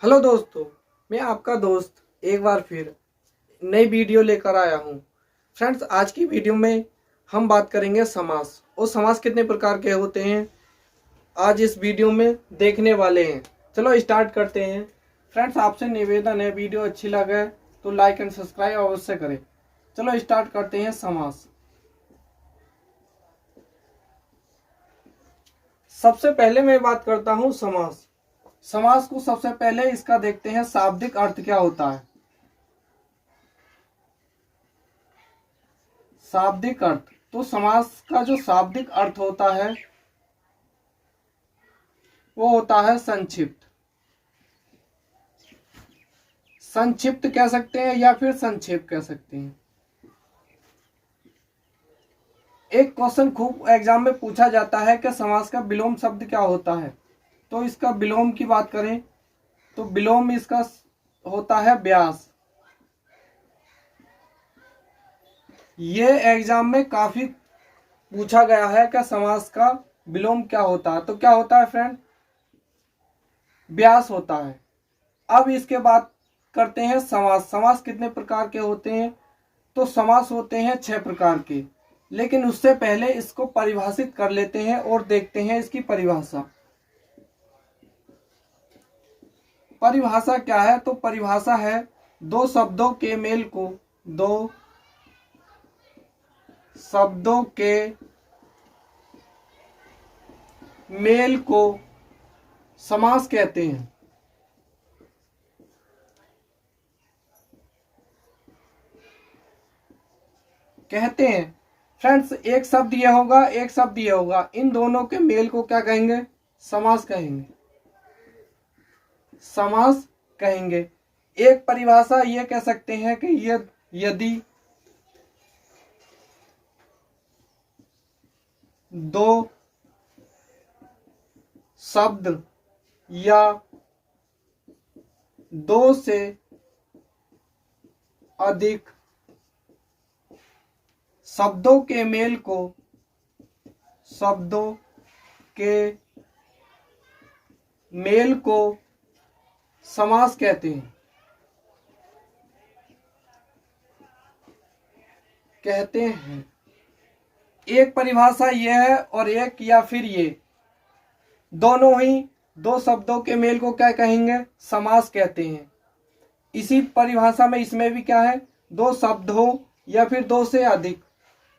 Hello दोस्तों, मैं आपका दोस्त एक बार फिर नई वीडियो लेकर आया हूँ। फ्रेंड्स, आज की वीडियो में हम बात करेंगे समास और समास कितने प्रकार के होते हैं आज इस वीडियो में देखने वाले हैं। चलो स्टार्ट करते हैं। फ्रेंड्स, आपसे निवेदन है, वीडियो अच्छी लगे तो लाइक एंड सब्सक्राइब अवश्य करें। चलो स्टार्ट करते हैं। समास, सबसे पहले मैं बात करता हूँ समास। समास को सबसे पहले इसका देखते हैं शाब्दिक अर्थ क्या होता है। शाब्दिक अर्थ, तो समास का जो शाब्दिक अर्थ होता है वो होता है संक्षिप्त। संक्षिप्त कह सकते हैं या फिर संक्षेप कह सकते हैं। एक क्वेश्चन खूब एग्जाम में पूछा जाता है कि समास का विलोम शब्द क्या होता है। तो इसका विलोम की बात करें तो विलोम इसका होता है व्यास। ये एग्जाम में काफी पूछा गया है कि समास का विलोम क्या होता है। तो क्या होता है फ्रेंड? व्यास होता है। अब इसके बाद करते हैं समास। समास कितने प्रकार के होते हैं? तो समास होते हैं 6 प्रकार के, लेकिन उससे पहले इसको परिभाषित कर लेते हैं और देखते हैं इसकी परिभाषा। परिभाषा क्या है? तो परिभाषा है दो शब्दों के मेल को, दो शब्दों के मेल को समास कहते हैं। फ्रेंड्स, एक शब्द ये होगा, एक शब्द ये होगा, इन दोनों के मेल को क्या कहेंगे? समास कहेंगे। समास कहेंगे। एक परिभाषा ये कह सकते हैं कि यदि दो शब्द या दो से अधिक शब्दों के मेल को समास कहते हैं। एक परिभाषा ये है और एक या फिर ये दोनों ही दो शब्दों के मेल को क्या कहेंगे? समास कहते हैं। इसी परिभाषा में इसमें भी क्या है? दो शब्दों या फिर दो से अधिक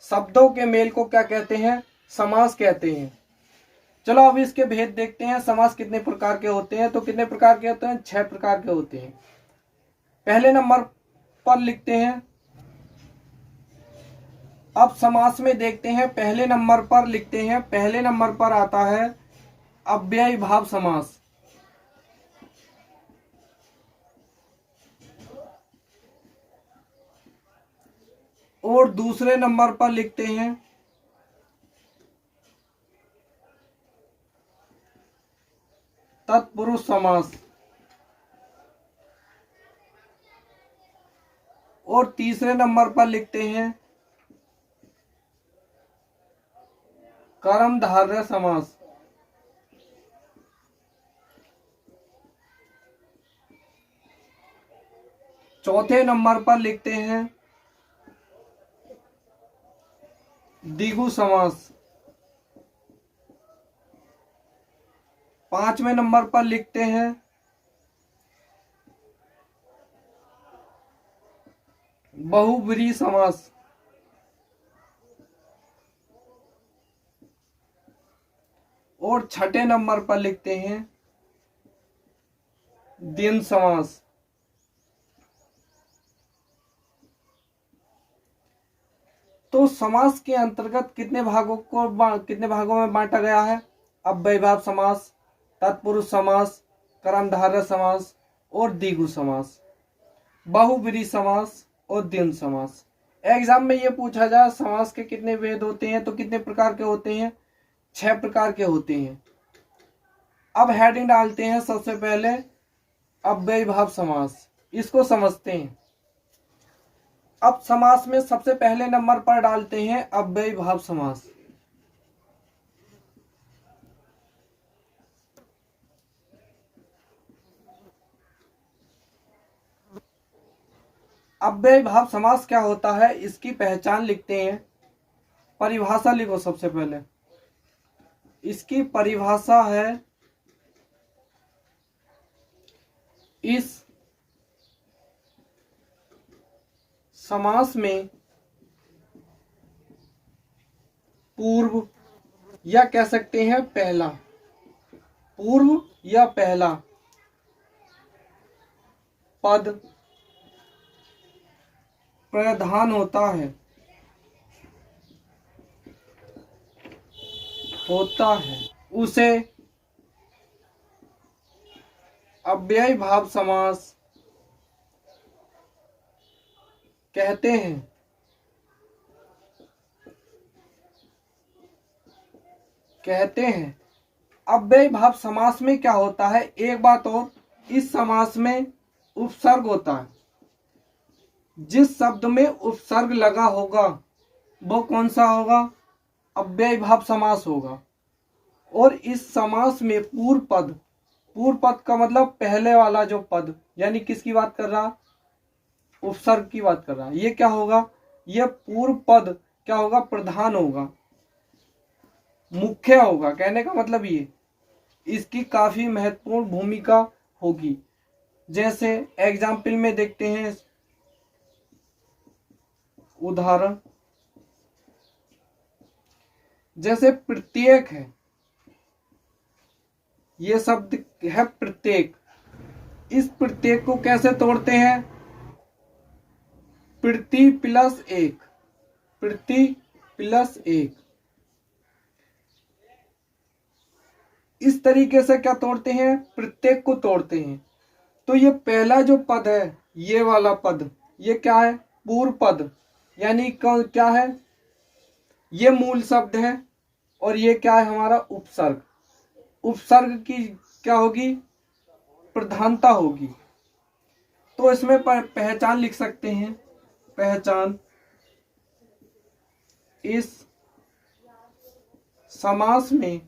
शब्दों के मेल को क्या कहते हैं? समास कहते हैं। चलो अब इसके भेद देखते हैं। समास कितने प्रकार के होते हैं? तो कितने प्रकार के होते हैं? 6 प्रकार के होते हैं। पहले नंबर पर लिखते हैं। अब समास में देखते हैं, पहले नंबर पर लिखते हैं। पहले नंबर पर आता है अव्ययी भाव समास। और दूसरे नंबर पर लिखते हैं तत्पुरुष समास। और तीसरे नंबर पर लिखते हैं कर्मधारय समास। चौथे नंबर पर लिखते हैं द्विगु समास। 5वें नंबर पर लिखते हैं बहुब्रीहि समास। और 6ठे नंबर पर लिखते हैं द्वंद्व समास। तो समास के अंतर्गत कितने भागों में बांटा गया है? अव्ययी भाव समास, तत्पुरुष समास, कर्मधारय समास और द्विगु समास, बहुब्रीहि समास और द्वंद्व समास। एग्जाम में ये पूछा जाए समास के कितने भेद होते हैं तो कितने प्रकार के होते हैं? 6 प्रकार के होते हैं। अब हेडिंग डालते हैं। सबसे पहले अव्ययी भाव समास, इसको समझते हैं। अब समास में सबसे पहले नंबर पर डालते हैं अव्ययी भाव समास। अव्ययीभाव समास क्या होता है, इसकी पहचान लिखते हैं। परिभाषा लिखो सबसे पहले। इसकी परिभाषा है, इस समास में पूर्व या कह सकते हैं पहला, पूर्व या पहला पद प्रधान होता है, उसे अव्ययीभाव समास कहते हैं। अव्ययीभाव समास में क्या होता है, एक बात और, इस समास में उपसर्ग होता है। जिस शब्द में उपसर्ग लगा होगा वो कौन सा होगा, अव्ययीभाव समास होगा। और इस समास में पूर्व पद का मतलब पहले वाला जो पद, यानी किसकी बात कर रहा, उपसर्ग की बात कर रहा है। ये क्या होगा, ये पूर्व पद क्या होगा, प्रधान होगा, मुख्य होगा। कहने का मतलब ये, इसकी काफी महत्वपूर्ण भूमिका होगी। जैसे एग्जाम्पल में देखते हैं, उदाहरण जैसे प्रत्येक है, ये शब्द है प्रत्येक। इस प्रत्येक को कैसे तोड़ते हैं, प्रति प्लस एक, इस तरीके से क्या तोड़ते हैं, प्रत्येक को तोड़ते हैं। तो ये पहला जो पद है, ये वाला पद, ये क्या है, पूर्व पद, यानी क्या है, ये मूल शब्द है। और ये क्या है, हमारा उपसर्ग। उपसर्ग की क्या होगी, प्रधानता होगी। तो इसमें पहचान लिख सकते हैं। पहचान, इस समास में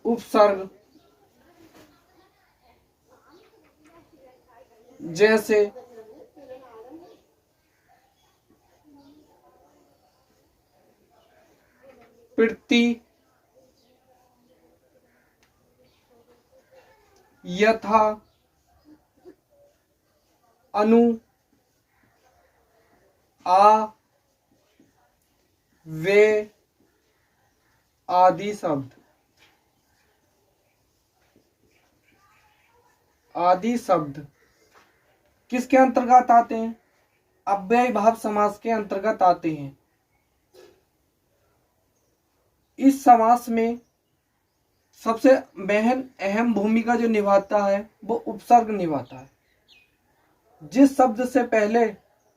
उपसर्ग जैसे प्रति, यथा, अनु, आ, वे आदि शब्द किसके अंतर्गत आते हैं, अव्ययीभाव समास के अंतर्गत आते हैं। इस समास में सबसे अहम भूमिका जो निभाता है वो उपसर्ग निभाता है। जिस शब्द से पहले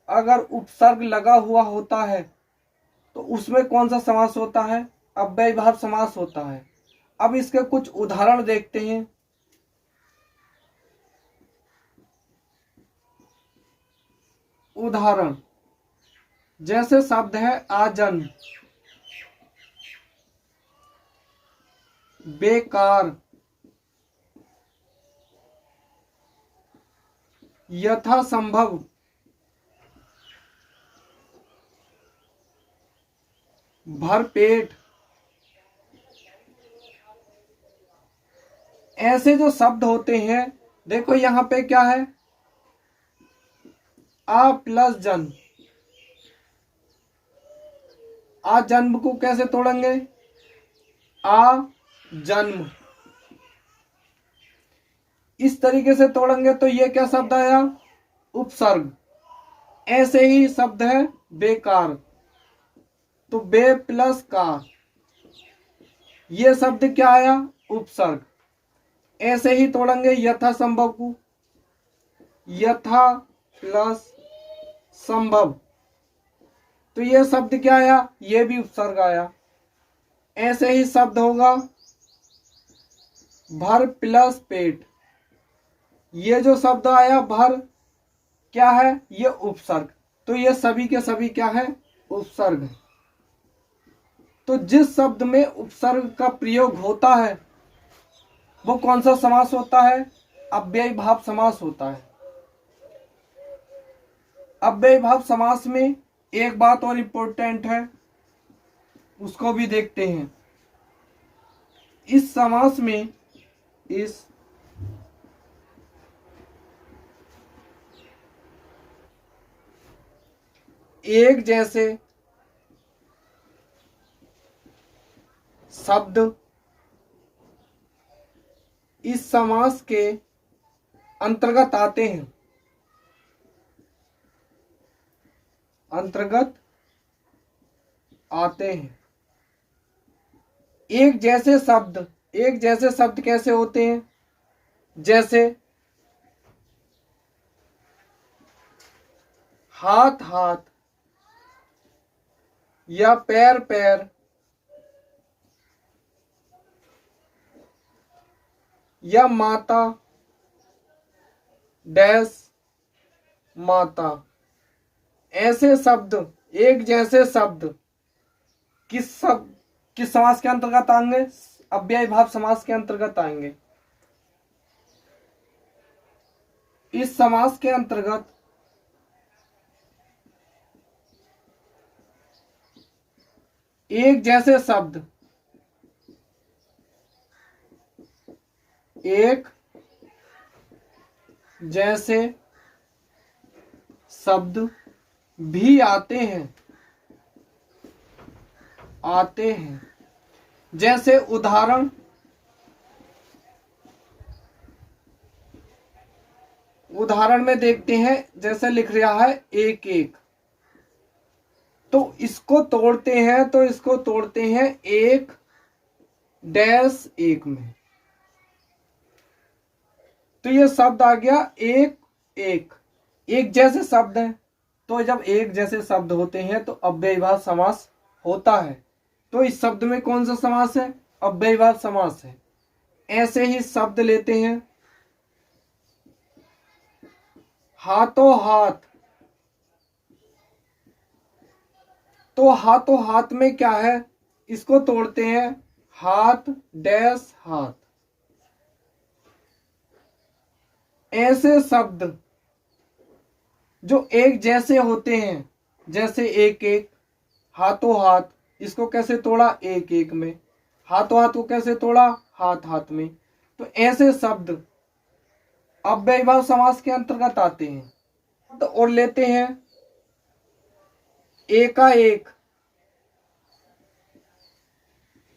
अगर उपसर्ग लगा हुआ होता है तो उसमें कौन सा समास होता है, अव्ययीभाव समास होता है। अब इसके कुछ उदाहरण देखते हैं। उदाहरण जैसे शब्द है आजन्म, बेकार, यथासंभव, भरपेट। ऐसे जो शब्द होते हैं, देखो यहाँ पे क्या है, आ प्लस जन्म। आ जन्म को कैसे तोड़ेंगे, आ जन्म, इस तरीके से तोड़ेंगे तो ये क्या शब्द आया, उपसर्ग। ऐसे ही शब्द है बेकार, तो बे प्लस कार, ये शब्द क्या आया, उपसर्ग। ऐसे ही तोड़ेंगे यथासंभव को, यथा प्लस संभव, तो ये शब्द क्या आया, ये भी उपसर्ग आया। ऐसे ही शब्द होगा भर प्लस पेट, ये जो शब्द आया भर क्या है, ये उपसर्ग। तो ये सभी के सभी क्या है, उपसर्ग। तो जिस शब्द में उपसर्ग का प्रयोग होता है वो कौन सा समास होता है? अव्ययी भाव समास होता है। अव्ययी भाव समास में एक बात और इम्पोर्टेंट है, उसको भी देखते हैं। इस समास में इस एक जैसे शब्द इस समास के अंतर्गत आते हैं। अंतर्गत आते हैं। एक जैसे शब्द कैसे होते हैं? जैसे हाथ हाथ या पैर पैर या माता डैश माता, ऐसे शब्द, एक जैसे शब्द किस समास के अंतर्गत आएंगे? अव्ययी भाव समास के अंतर्गत आएंगे। इस समास के अंतर्गत एक जैसे शब्द, एक जैसे शब्द भी आते हैं। जैसे उदाहरण में देखते हैं, जैसे लिख रहा है एक एक, तो इसको तोड़ते हैं एक डैश एक में, तो ये शब्द आ गया एक एक। एक जैसे शब्द है, तो जब एक जैसे शब्द होते हैं तो अव्ययी भाव समास होता है। तो इस शब्द में कौन सा समास है? अव्ययी भाव समास है। ऐसे ही शब्द लेते हैं हाथों हाथ, तो हाथों हाथ में क्या है? इसको तोड़ते हैं हाथ डैश हाथ। ऐसे शब्द जो एक जैसे होते हैं, जैसे एक एक, हाथों हाथ, इसको कैसे तोड़ा? एक एक में। हाथों हाथ को कैसे तोड़ा? हाथ हाथ में। तो ऐसे शब्द अव्ययी भाव समास के अंतर्गत आते हैं। तो और लेते हैं एकाएक,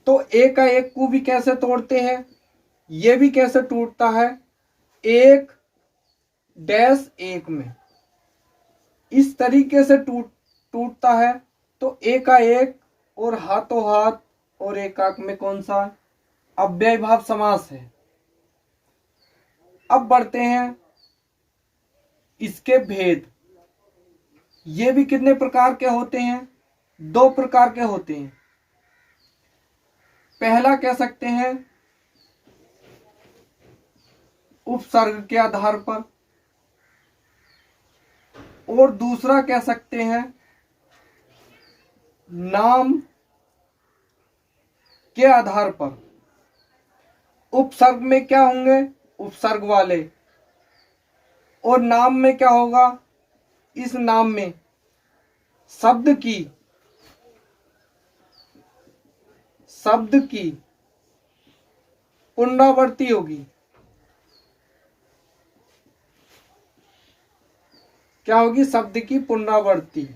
तो एकाएक को भी कैसे तोड़ते हैं? ये भी कैसे टूटता है? एक डैश एक में, इस तरीके से टूटता है। तो एकाएक और हाथों हाथ और एकाक में कौन सा? अव्ययी भाव समास है। अब बढ़ते हैं इसके भेद। ये भी कितने प्रकार के होते हैं? दो प्रकार के होते हैं। पहला कह सकते हैं उपसर्ग के आधार पर, और दूसरा कह सकते हैं नाम के आधार पर। उपसर्ग में क्या होंगे? उपसर्ग वाले। और नाम में क्या होगा? इस नाम में शब्द की पुनरावृत्ति होगी। क्या होगी? शब्द की पुनरावृत्ति।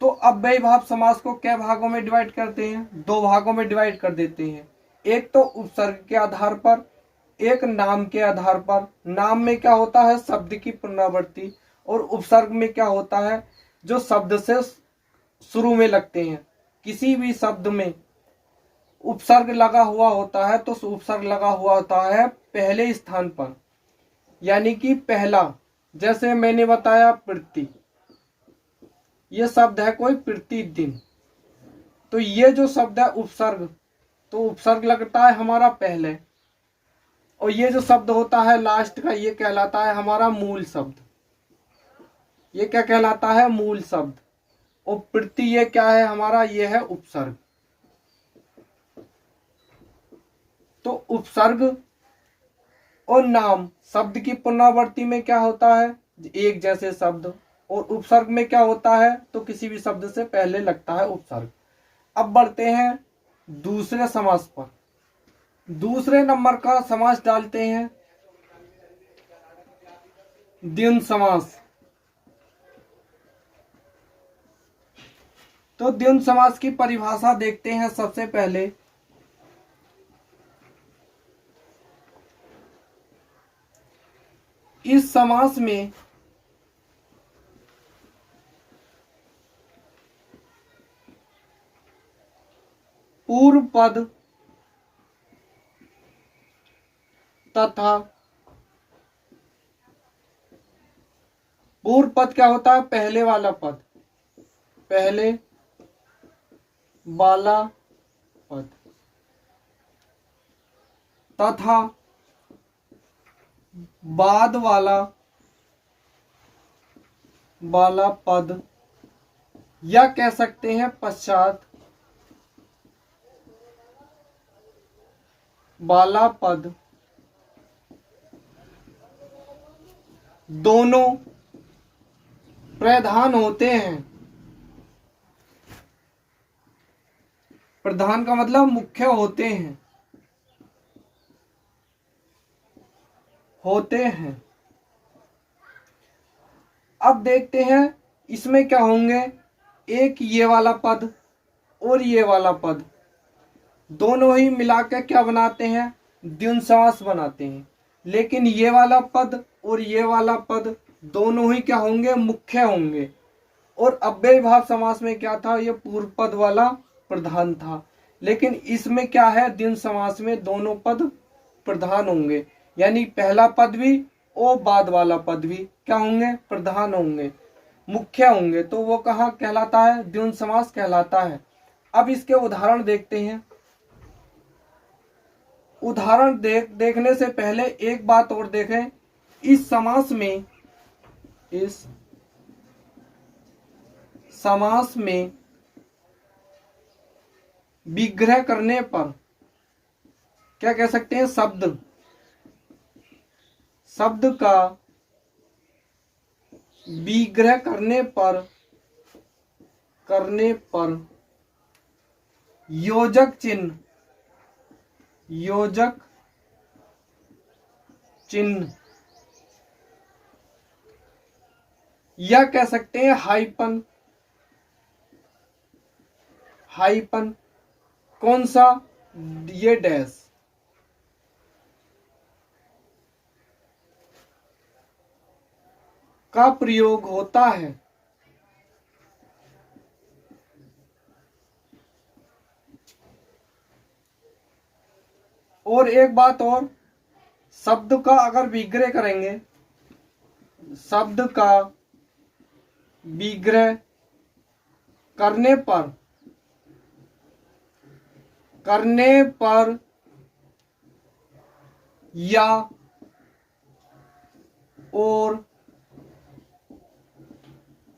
तो अव्ययी भाव समास को क्या भागों में डिवाइड करते हैं? दो भागों में डिवाइड कर देते हैं। एक तो उपसर्ग के आधार पर, एक नाम के आधार पर। नाम में क्या होता है? शब्द की पुनरावृत्ति। और उपसर्ग में क्या होता है? जो शब्द से शुरू में लगते हैं। किसी भी शब्द में उपसर्ग लगा हुआ होता है, तो उपसर्ग लगा हुआ होता है पहले स्थान पर, यानी कि पहला। जैसे मैंने बताया प्रति, ये शब्द है कोई प्रतिदिन, तो ये जो शब्द है उपसर्ग, तो उपसर्ग लगता है हमारा पहले। और ये जो शब्द होता है लास्ट का, ये कहलाता है हमारा मूल शब्द। ये क्या कहलाता है? मूल शब्द। और प्रति ये क्या है हमारा? ये है उपसर्ग। तो उपसर्ग और नाम शब्द की पुनरावृत्ति में क्या होता है, एक जैसे शब्द, और उपसर्ग में क्या होता है, तो किसी भी शब्द से पहले लगता है उपसर्ग। अब बढ़ते हैं दूसरे समास पर। दूसरे नंबर का समास डालते हैं द्वंद्व समास। तो द्वंद्व समास की परिभाषा देखते हैं सबसे पहले। इस समास में पूर्व पद तथा पूर्व पद क्या होता है, पहले वाला पद, पहले वाला पद तथा बाद वाला पद, या कह सकते हैं पश्चात वाला पद, दोनों प्रधान होते हैं। प्रधान का मतलब मुख्य होते हैं, अब देखते हैं इसमें क्या होंगे। एक ये वाला पद और ये वाला पद दोनों ही मिलाकर क्या बनाते हैं, द्वंद्व समास बनाते हैं। लेकिन ये वाला पद और ये वाला पद दोनों ही क्या होंगे, मुख्य होंगे। और अव्ययी भाव समास में क्या था, ये पूर्व पद वाला प्रधान था। लेकिन इसमें क्या है, द्वंद्व समास में दोनों पद प्रधान होंगे, यानी पहला पद भी और बाद वाला पद भी क्या होंगे, प्रधान होंगे, मुख्य होंगे। तो वो कहाँ कहलाता है, द्वंद्व समास कहलाता है। अब इसके उदाहरण देखते हैं। उदाहरण देखने से पहले एक बात और देखें। इस समास में विग्रह करने पर क्या कह सकते हैं, शब्द का विग्रह करने पर योजक चिन्ह या कह सकते हैं हाइपन, कौन सा, ये डैश, का प्रयोग होता है। और एक बात और, शब्द का अगर विग्रह करेंगे, शब्द का विग्रह करने पर या और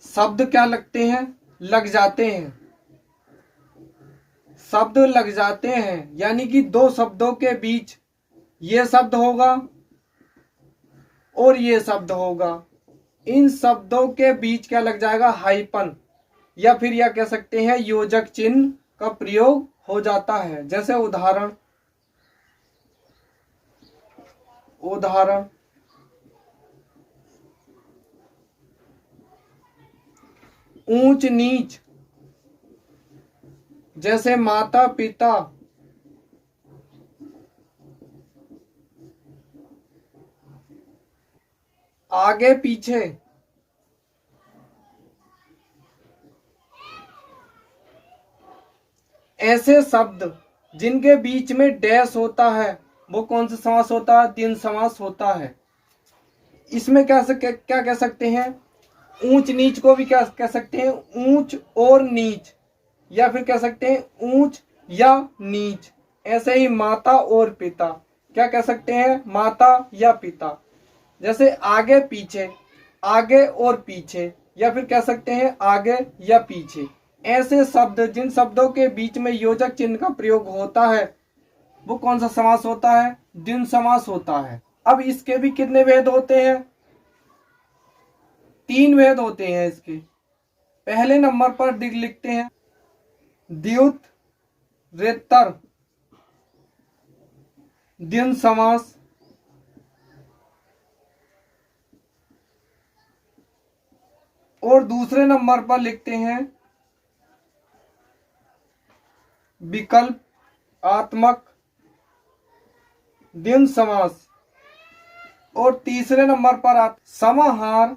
शब्द क्या लगते हैं, लग जाते हैं, शब्द लग जाते हैं, यानी कि दो शब्दों के बीच ये शब्द होगा और ये शब्द होगा, इन शब्दों के बीच क्या लग जाएगा, हाइपन, या फिर यह कह सकते हैं योजक चिन्ह का प्रयोग हो जाता है। जैसे उदाहरण ऊंच नीच, जैसे माता पिता, आगे पीछे, ऐसे शब्द जिनके बीच में डैश होता है वो कौन सा समास होता है, द्वंद्व समास होता है। इसमें क्या कह सकते हैं, ऊंच नीच को भी क्या कह सकते हैं, ऊंच और नीच, या फिर कह सकते हैं ऊंच या नीच। ऐसे ही माता और पिता, क्या कह सकते हैं, माता या पिता। जैसे आगे पीछे, आगे और पीछे, या फिर कह सकते हैं आगे या पीछे। ऐसे शब्द जिन शब्दों के बीच में योजक चिन्ह का प्रयोग होता है वो कौन सा समास होता है? द्वंद्व समास होता है। अब इसके भी कितने भेद होते हैं? 3 भेद होते हैं इसके। पहले नंबर पर लिखते हैं द्व्युत्तरेतर द्वंद्व समास, और दूसरे नंबर पर लिखते हैं विकल्पात्मक द्वंद्व समास, और तीसरे नंबर पर समाहार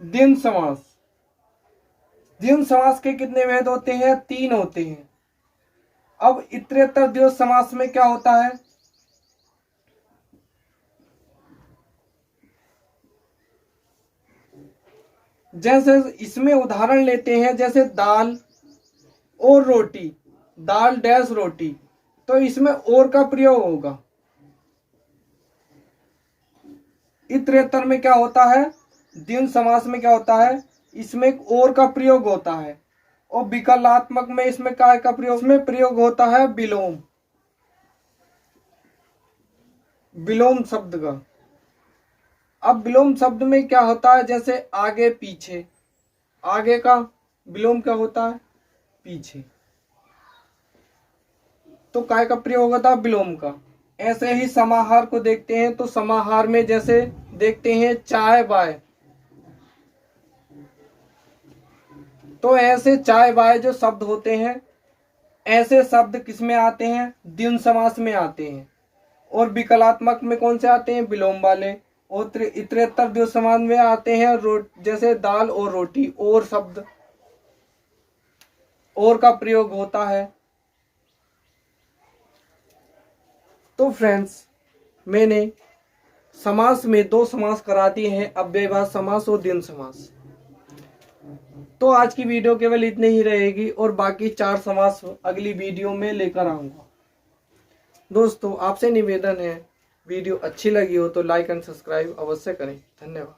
द्वंद्व समास। द्वंद्व समास के कितने भेद होते हैं? 3 होते हैं। अब इतरेतर द्वंद्व समास में क्या होता है? जैसे इसमें उदाहरण लेते हैं, जैसे दाल और रोटी, दाल डैश रोटी, तो इसमें और का प्रयोग होगा। इतरेतर में क्या होता है? द्वंद्व समास में क्या होता है? इसमें और का प्रयोग होता है। और विकल्पात्मक में इसमें काय का प्रयोग? इसमें प्रयोग होता है विलोम, विलोम शब्द का। अब विलोम शब्द में क्या होता है? जैसे आगे पीछे, आगे का विलोम क्या होता है? पीछे, तो काय का प्रयोग होता है? विलोम का। ऐसे ही समाहार को देखते हैं, तो समाहार में जैसे देखते हैं चाय बाय, तो ऐसे चाय बाय जो शब्द होते हैं, ऐसे शब्द किसमें आते हैं? द्वंद्व समास में आते हैं। और विकल्पात्मक में कौन से आते हैं? विलोम वाले। और इतरेतर द्वंद्व समास में आते हैं जैसे दाल और रोटी, और शब्द, और का प्रयोग होता है। तो फ्रेंड्स, मैंने समास में 2 समास करा दिए हैं, अव्ययभाव समास और द्वंद्व समास। तो आज की वीडियो केवल इतनी ही रहेगी, और बाकी 4 समास अगली वीडियो में लेकर आऊंगा। दोस्तों, आपसे निवेदन है, वीडियो अच्छी लगी हो तो लाइक एंड सब्सक्राइब अवश्य करें। धन्यवाद।